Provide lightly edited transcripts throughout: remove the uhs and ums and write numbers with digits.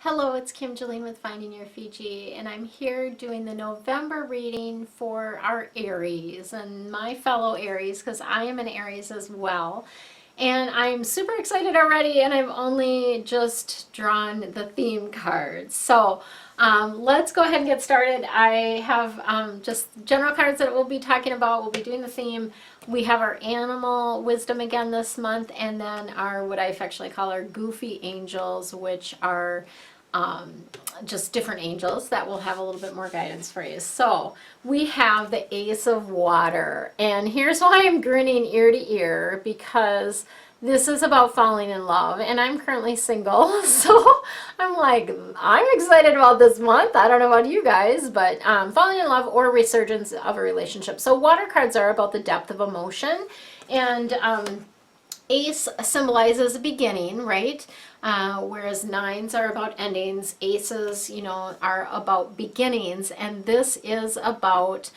Hello, it's Kim Jolene with Finding Your Fiji, and I'm here doing the November reading for our Aries and my fellow Aries, because I am an Aries as well. And I'm super excited already, and I've only just drawn the theme cards. So let's go ahead and get started. I have just general cards that we'll be talking about. We'll be doing the theme. We have our animal wisdom again this month, and then our, what I affectionately call our goofy angels, which are just different angels that will have a little bit more guidance for you. So we have the Ace of Water, and here's why I'm grinning ear to ear, because this is about falling in love, and I'm currently single, so I'm like, I'm excited about this month. I don't know about you guys, but falling in love or resurgence of a relationship. So water cards are about the depth of emotion, and Ace symbolizes a beginning, right? Whereas nines are about endings, aces, are about beginnings, and this is about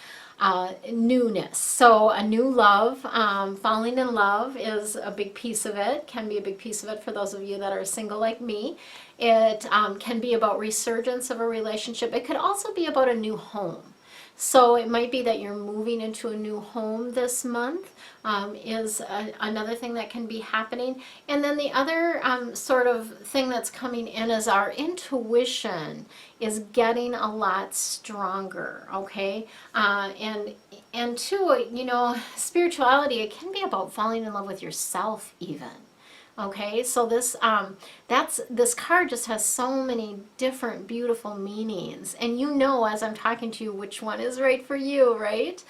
newness. So a new love, falling in love is a big piece of it, can be a big piece of it for those of you that are single like me. It can be about resurgence of a relationship. It could also be about a new home. So it might be that you're moving into a new home this month, another thing that can be happening. And then the other sort of thing that's coming in is our intuition is getting a lot stronger, okay? And two, spirituality, it can be about falling in love with yourself even. Okay, so this this card just has so many different beautiful meanings, and as I'm talking to you which one is right for you, right?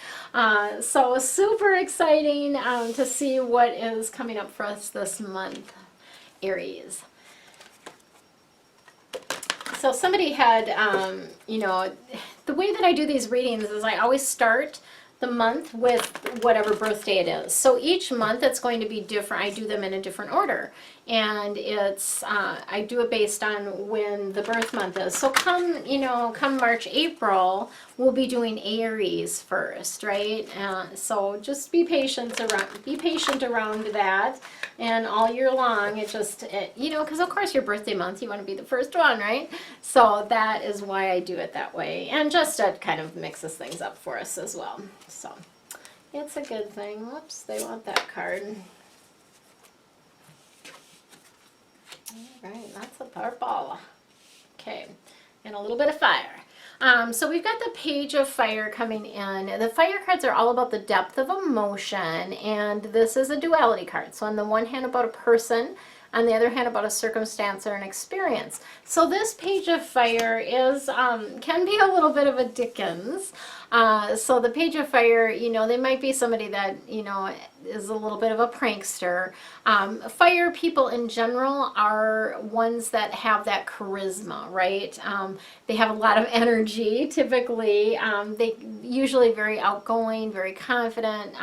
So super exciting to see what is coming up for us this month, Aries. So somebody had, the way that I do these readings is I always start the month with whatever birthday it is. So each month it's going to be different. I do them in a different order. And it's, I do it based on when the birth month is. So come March, April, we'll be doing Aries first, right? So just be patient around that. And all year long, because of course your birthday month, you want to be the first one, right? So that is why I do it that way. And just it kind of mixes things up for us as well. So it's a good thing. Whoops, they want that card. All right, lots of purple. Okay, and a little bit of fire. So we've got the Page of Fire coming in. The fire cards are all about the depth of emotion, and this is a duality card. So on the one hand about a person, on the other hand about a circumstance or an experience. So this Page of Fire is can be a little bit of a Dickens. So the Page of Fire, they might be somebody that, is a little bit of a prankster. Fire people in general are ones that have that charisma, right? They have a lot of energy, typically. They usually very outgoing, very confident,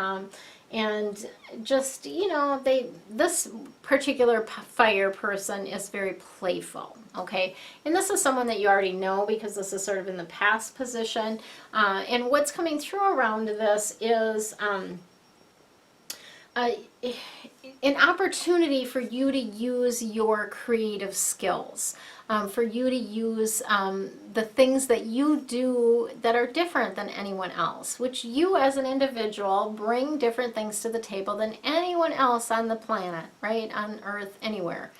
and just, this particular fire person is very playful, okay? And this is someone that you already know because this is sort of in the past position. And what's coming through around this is an opportunity for you to use your creative skills, for you to use the things that you do that are different than anyone else, which you as an individual bring different things to the table than anyone else on the planet, right? On Earth, anywhere.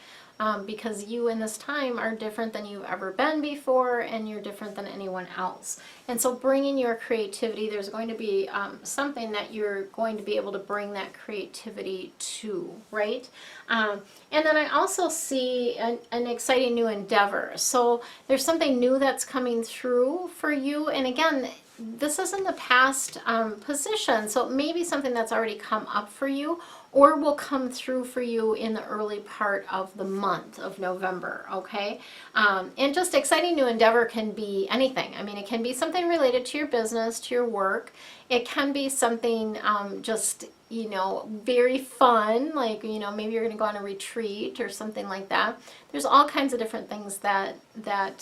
Because you in this time are different than you've ever been before, and you're different than anyone else. And so bringing your creativity, there's going to be something that you're going to be able to bring that creativity to, right? And then I also see an exciting new endeavor. So there's something new that's coming through for you. And again, this is in the past position, so it may be something that's already come up for you, or will come through for you in the early part of the month of November, okay? And just exciting new endeavor can be anything. I mean, it can be something related to your business, to your work. It can be something just, very fun, like, maybe you're going to go on a retreat or something like that. There's all kinds of different things that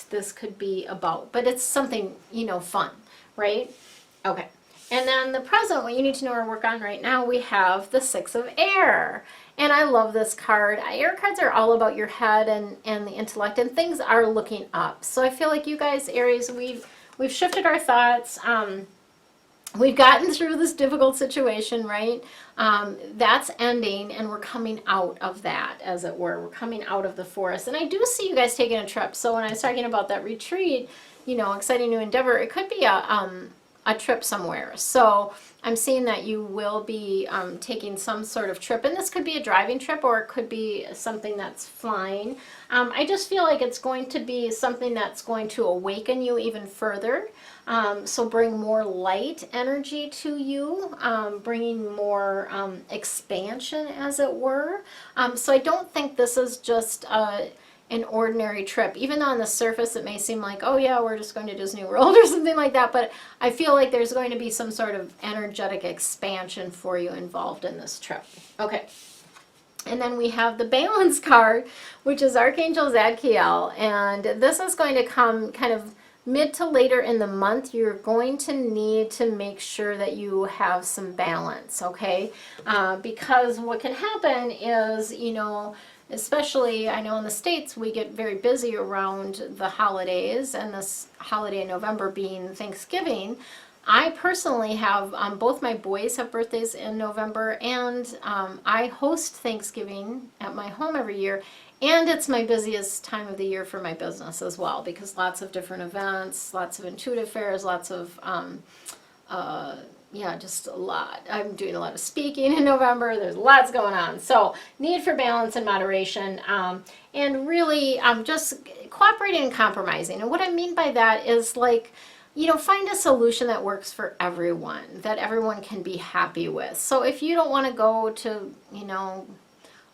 this could be about, but it's something, fun, right? Okay. And then the present, what you need to know or work on right now, we have the Six of Air. And I love this card. Air cards are all about your head and the intellect, and things are looking up. So I feel like you guys, Aries, we've shifted our thoughts. We've gotten through this difficult situation, right? That's ending, and we're coming out of that, as it were. We're coming out of the forest. And I do see you guys taking a trip. So when I was talking about that retreat, you know, exciting new endeavor, it could be a trip somewhere. So I'm seeing that you will be taking some sort of trip, and this could be a driving trip, or it could be something that's flying. I just feel like it's going to be something that's going to awaken you even further. So bring more light energy to you, bringing more expansion, as it were. So I don't think this is just an ordinary trip. Even though on the surface it may seem like, oh yeah, we're just going to Disney World or something like that, but I feel like there's going to be some sort of energetic expansion for you involved in this trip. Okay. And then we have the Balance card, which is Archangel Zadkiel, and this is going to come kind of mid to later in the month. You're going to need to make sure that you have some balance, okay? Because what can happen is, you know, especially, I know in the States, we get very busy around the holidays, and this holiday in November being Thanksgiving. I personally have, both my boys have birthdays in November, and I host Thanksgiving at my home every year, and it's my busiest time of the year for my business as well, because lots of different events, lots of intuitive fairs, lots of, yeah, just a lot. I'm doing a lot of speaking in November. There's lots going on. So need for balance and moderation, and really just cooperating and compromising. And what I mean by that is, like, you know, find a solution that works for everyone, that everyone can be happy with. So if you don't want to go to, you know,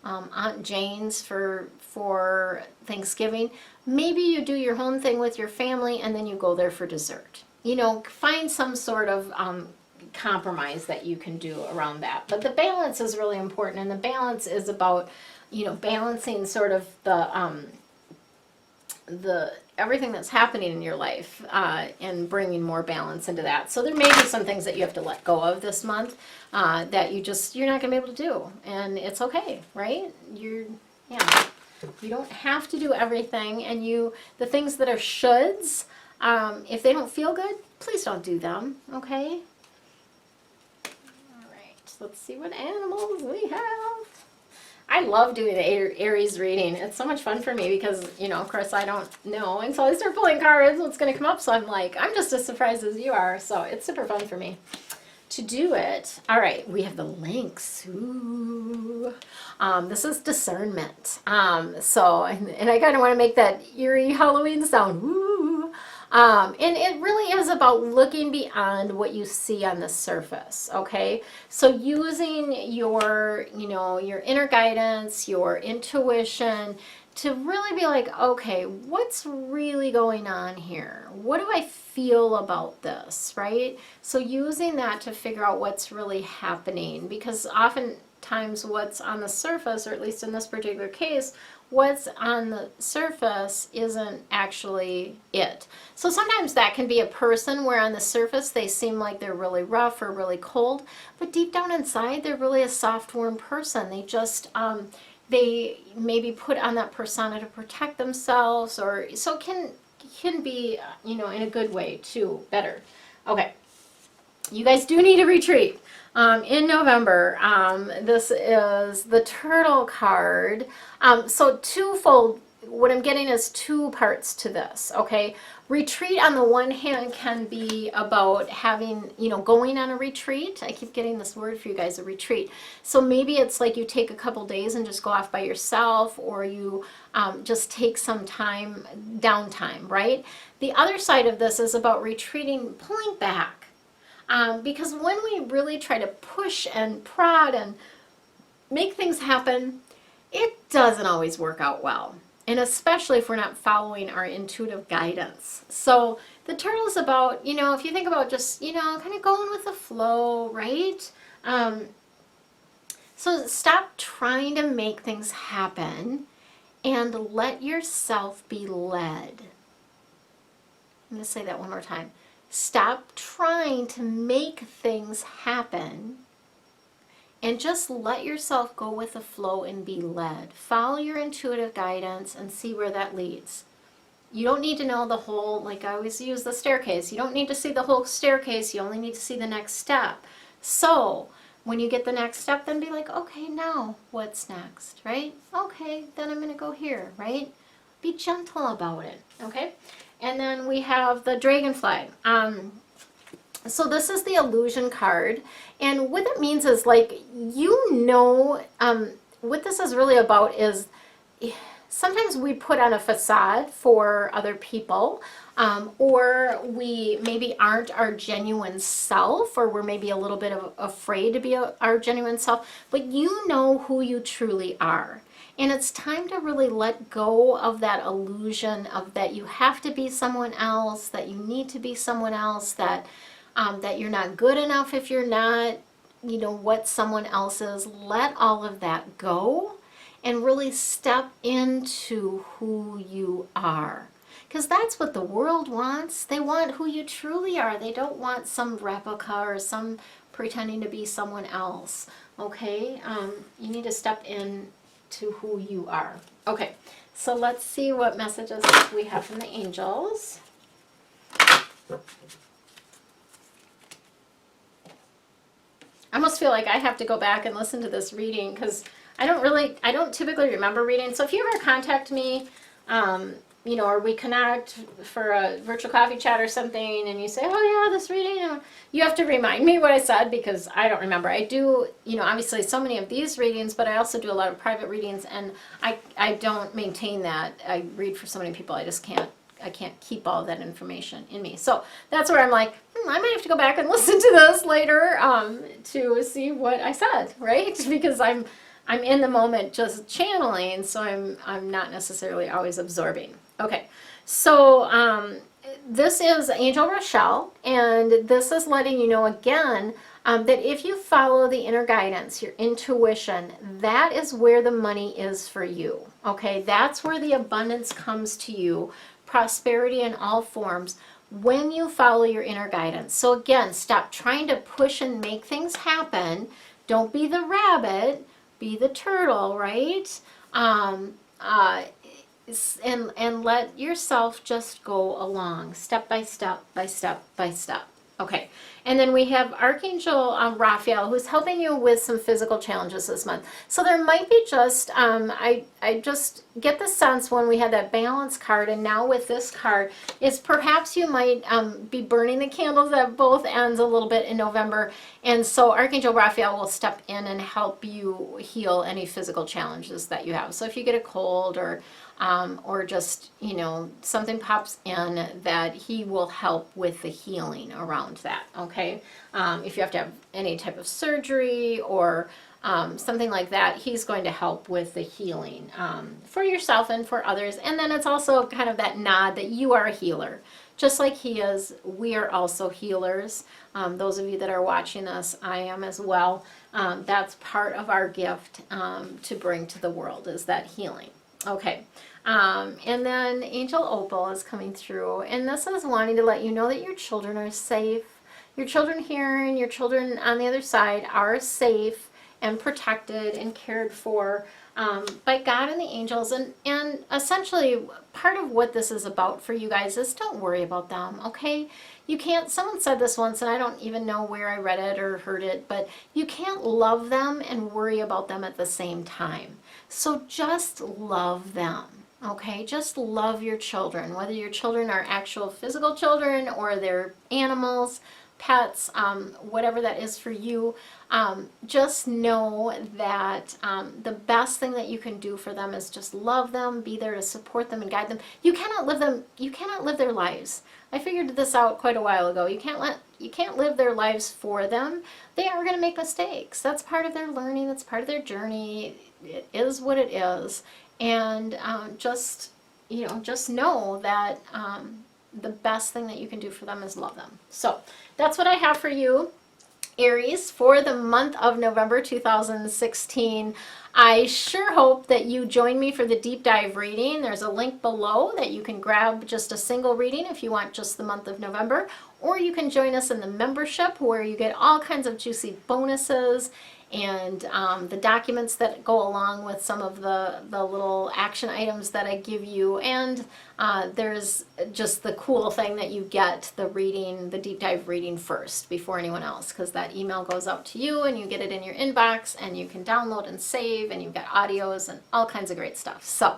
Aunt Jane's for Thanksgiving, maybe you do your home thing with your family and then you go there for dessert. You know, find some sort of compromise that you can do around that. But the balance is really important, and the balance is about, you know, balancing sort of the everything that's happening in your life, and bringing more balance into that. So there may be some things that you have to let go of this month, that you're not going to be able to do, and it's okay, right? You don't have to do everything, and the things that are shoulds, if they don't feel good, please don't do them, okay? All right, let's see what animals we have. I love doing the Aries reading. It's so much fun for me because, you know, of course I don't know until I start pulling cards what's going to come up. So I'm like, I'm just as surprised as you are. So it's super fun for me to do it. All right, we have the Lynx. Ooh. This is discernment. So, and I kind of want to make that eerie Halloween sound. Ooh. And it really is about looking beyond what you see on the surface, okay? So using your, you know, your inner guidance, your intuition to really be like, okay, what's really going on here? What do I feel about this, right? So using that to figure out what's really happening, because oftentimes what's on the surface, or at least in this particular case, what's on the surface isn't actually it. So sometimes that can be a person where on the surface they seem like they're really rough or really cold, but deep down inside they're really a soft, warm person. They just, they maybe put on that persona to protect themselves, or so it can be, you know, in a good way too, better. Okay, you guys do need a retreat. In November. This is the Turtle card. So twofold, what I'm getting is two parts to this, okay? Retreat on the one hand can be about having, you know, going on a retreat. I keep getting this word for you guys, a retreat. So maybe it's like you take a couple days and just go off by yourself, or you just take some time, downtime, right? The other side of this is about retreating, pulling back. Because when we really try to push and prod and make things happen, it doesn't always work out well. And especially if we're not following our intuitive guidance. So the turtle is about, you know, if you think about just, you know, kind of going with the flow, right? So stop trying to make things happen and let yourself be led. I'm going to say that one more time. Stop trying to make things happen and just let yourself go with the flow and be led. Follow your intuitive guidance and see where that leads. You don't need to know the whole, like I always use the staircase, you don't need to see the whole staircase, you only need to see the next step. So when you get the next step, then be like, okay, now what's next, right? Okay, then I'm gonna go here, right? Be gentle about it, okay? And then we have the dragonfly. So this is the illusion card, and what it means is, like, what this is really about is sometimes we put on a facade for other people, or we maybe aren't our genuine self, or we're maybe a little bit afraid to be our genuine self, but you know who you truly are. And it's time to really let go of that illusion of that you have to be someone else, that you need to be someone else, that you're not good enough if you're not, what someone else is. Let all of that go and really step into who you are. Because that's what the world wants. They want who you truly are. They don't want some replica or some pretending to be someone else. Okay? You need to step in to who you are. Okay, so let's see what messages we have from the angels. I almost feel like I have to go back and listen to this reading because I don't typically remember reading. So if you ever contact me, or we connect for a virtual coffee chat or something, and you say, oh yeah, this reading, you have to remind me what I said because I don't remember. I do, obviously so many of these readings, but I also do a lot of private readings, and I don't maintain that. I read for so many people, I can't keep all of that information in me. So that's where I'm like, I might have to go back and listen to this later to see what I said, right? Because I'm in the moment just channeling, so I'm not necessarily always absorbing. Okay, so this is Angel Rochelle, and this is letting you know again that if you follow the inner guidance, your intuition, that is where the money is for you. Okay, that's where the abundance comes to you, prosperity in all forms, when you follow your inner guidance. So again, stop trying to push and make things happen. Don't be the rabbit, be the turtle, right? And let yourself just go along, step by step by step by step. Okay, and then we have Archangel Raphael, who's helping you with some physical challenges this month. So there might be just, I just get the sense when we had that balance card, and now with this card, is perhaps you might be burning the candles at both ends a little bit in November. And so Archangel Raphael will step in and help you heal any physical challenges that you have. So if you get a cold or just, something pops in, that he will help with the healing around that, okay? If you have to have any type of surgery or something like that, he's going to help with the healing for yourself and for others. And then it's also kind of that nod that you are a healer. Just like he is, we are also healers. Those of you that are watching this, I am as well. That's part of our gift to bring to the world, is that healing. Okay, and then Angel Opal is coming through, and this is wanting to let you know that your children are safe. Your children here and your children on the other side are safe and protected and cared for by God and the angels. And essentially, part of what this is about for you guys is don't worry about them, okay? You can't, someone said this once, and I don't even know where I read it or heard it, but you can't love them and worry about them at the same time. So just love them, okay? Just love your children, whether your children are actual physical children or they're animals, pets, whatever that is for you. Just know that the best thing that you can do for them is just love them, be there to support them and guide them. You cannot live their lives. I figured this out quite a while ago. You can't live their lives for them. They are going to make mistakes. That's part of their learning. That's part of their journey. It is what it is. And just know that the best thing that you can do for them is love them. So that's what I have for you. Aries, for the month of November 2016. I sure hope that you join me for the deep dive reading. There's a link below that you can grab just a single reading if you want just the month of November, or you can join us in the membership where you get all kinds of juicy bonuses and the documents that go along with some of the little action items that I give you. And there's just the cool thing that you get the reading, the deep dive reading first before anyone else, because that email goes out to you and you get it in your inbox and you can download and save, and you've got audios and all kinds of great stuff. So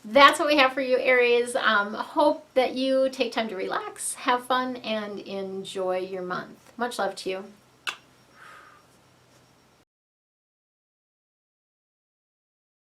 that's what we have for you, Aries. Hope that you take time to relax, have fun, and enjoy your month. Much love to you.